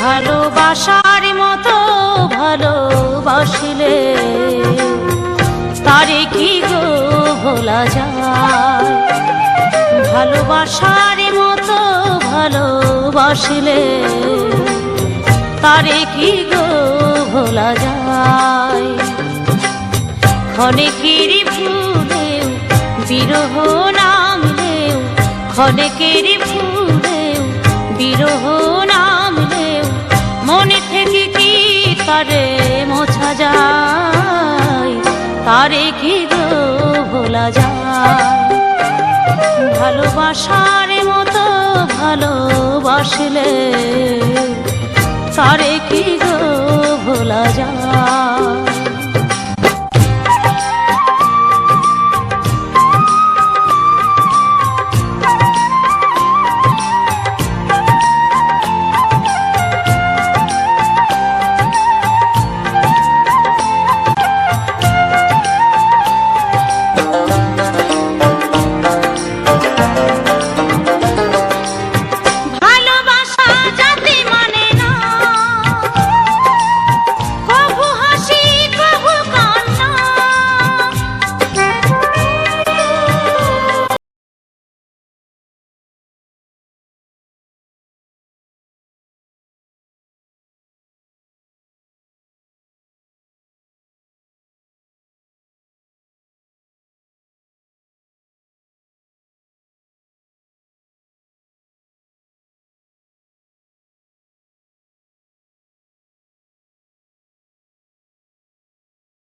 ভালোবাসার মতো ভালোবাসলে তারে কি গো ভোলা যায়। ভালোবাসার মতো ভালোবাসলে তারে কি গো ভোলা যায়। ক্ষণেকের ভুলেও বিরহ নামলেও, ক্ষণেকের ভুলেও বিরহ নামলেও মনে থেকে কি তারে মোছা যায়। তারে কি গো ভোলা যায়। ভালোবাসার মতো ভালোবাসলে তারে